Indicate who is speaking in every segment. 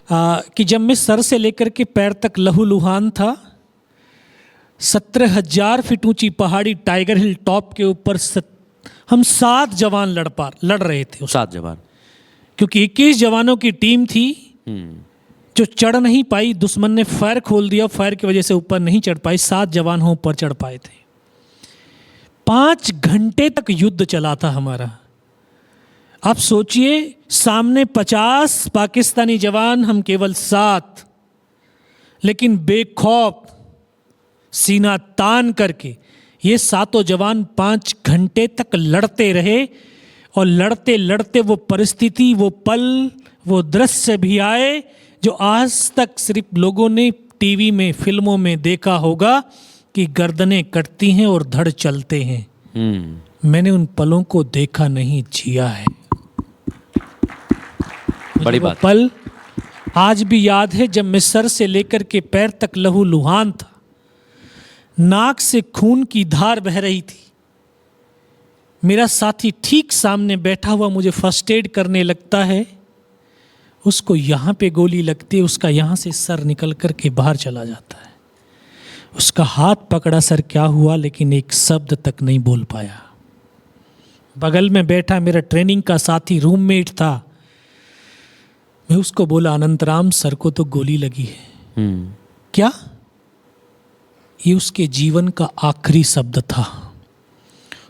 Speaker 1: कि जब मैं सर से लेकर के पैर तक लहूलुहान था, 17,000 फीट ऊंची पहाड़ी टाइगर हिल टॉप के ऊपर हम 7 जवान लड़ रहे थे।
Speaker 2: 7 जवान,
Speaker 1: क्योंकि 21 जवानों की टीम थी जो चढ़ नहीं पाई। दुश्मन ने फायर खोल दिया, फायर की वजह से ऊपर नहीं चढ़ पाई। 7 जवान हम ऊपर चढ़ पाए थे। 5 घंटे तक युद्ध चला था हमारा। आप सोचिए, सामने 50 पाकिस्तानी जवान, हम केवल 7, लेकिन बेखौफ सीना तान करके ये 7 जवान 5 घंटे तक लड़ते रहे। और लड़ते लड़ते वो परिस्थिति, वो पल, वो दृश्य भी आए जो आज तक सिर्फ लोगों ने टीवी में, फिल्मों में देखा होगा कि गर्दनें कटती हैं और धड़ चलते हैं। मैंने उन पलों को देखा नहीं, जिया है।
Speaker 2: बड़ी बात।
Speaker 1: पल आज भी याद है जब मैं सर से लेकर के पैर तक लहूलुहान था, नाक से खून की धार बह रही थी। मेरा साथी ठीक सामने बैठा हुआ मुझे फर्स्ट एड करने लगता है। उसको यहाँ पे गोली लगती है, उसका यहाँ से सर निकल कर के बाहर चला जाता है। उसका हाथ पकड़ा, सर क्या हुआ, लेकिन एक शब्द तक नहीं बोल पाया। बगल में बैठा मेरा ट्रेनिंग का साथी, रूममेट था। मैं उसको बोला, अनंतराम सर को तो गोली लगी है। क्या? ये उसके जीवन का आखिरी शब्द था।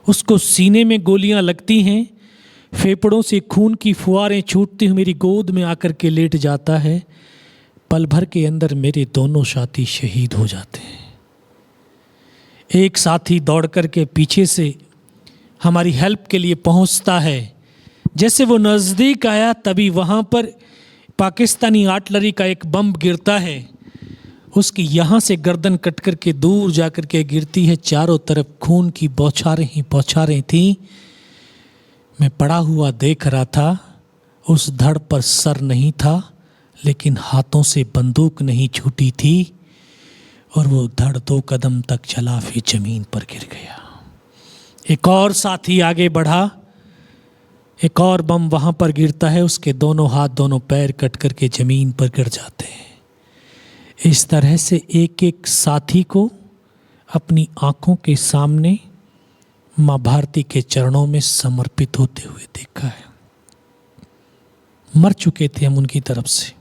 Speaker 1: उसको सीने में गोलियां लगती हैं, फेफड़ों से खून की फुहारें छूटती हुई मेरी गोद में आकर के लेट जाता है। पल भर के अंदर मेरे दोनों साथी शहीद हो जाते हैं। एक साथी दौड़ करके पीछे से हमारी हेल्प के लिए पहुंचता है। जैसे वो नज़दीक आया, तभी वहाँ पर पाकिस्तानी आर्टिलरी का एक बम गिरता है। उसकी यहाँ से गर्दन कट कर के दूर जा कर के गिरती है। चारों तरफ खून की बौछारें ही बौछारें थीं। मैं पड़ा हुआ देख रहा था। उस धड़ पर सर नहीं था, लेकिन हाथों से बंदूक नहीं छूटी थी, और वो धड़ 2 कदम तक चला, फिर जमीन पर गिर गया। एक और साथी आगे बढ़ा, एक और बम वहाँ पर गिरता है। उसके दोनों हाथ, दोनों पैर कट कर के जमीन पर गिर जाते हैं। इस तरह से एक एक साथी को अपनी आंखों के सामने माँ भारती के चरणों में समर्पित होते हुए देखा है। मर चुके थे हम उनकी तरफ से।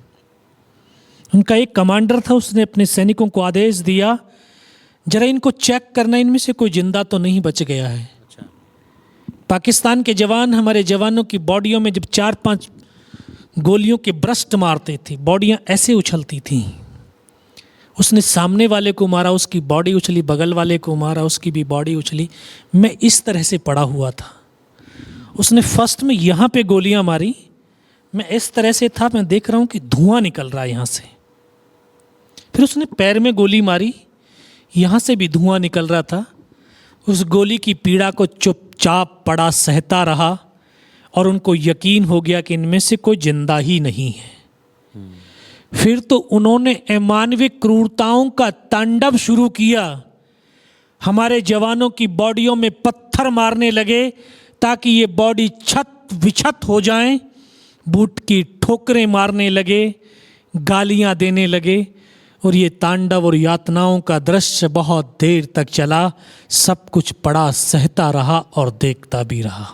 Speaker 1: उनका एक कमांडर था, उसने अपने सैनिकों को आदेश दिया, जरा इनको चेक करना, इनमें से कोई जिंदा तो नहीं बच गया है। पाकिस्तान के जवान हमारे जवानों की बॉडियों में जब 4-5 गोलियों के ब्रस्ट मारते थे, बॉडियां ऐसे उछलती थीं। उसने सामने वाले को मारा, उसकी बॉडी उछली, बगल वाले को मारा, उसकी भी बॉडी उछली। मैं इस तरह से पड़ा हुआ था। उसने फर्स्ट में यहाँ पे गोलियां मारी, मैं इस तरह से था, मैं देख रहा हूँ कि धुआं निकल रहा है यहाँ से। फिर उसने पैर में गोली मारी, यहाँ से भी धुआं निकल रहा था। उस गोली की पीड़ा को चुपचाप पड़ा सहता रहा, और उनको यकीन हो गया कि इनमें से कोई जिंदा ही नहीं है। फिर तो उन्होंने अमानवीय क्रूरताओं का तांडव शुरू किया। हमारे जवानों की बॉडियों में पत्थर मारने लगे ताकि ये बॉडी छत विछत हो जाएं। बूट की ठोकरें मारने लगे, गालियां देने लगे, और ये तांडव और यातनाओं का दृश्य बहुत देर तक चला। सब कुछ पड़ा सहता रहा और देखता भी रहा।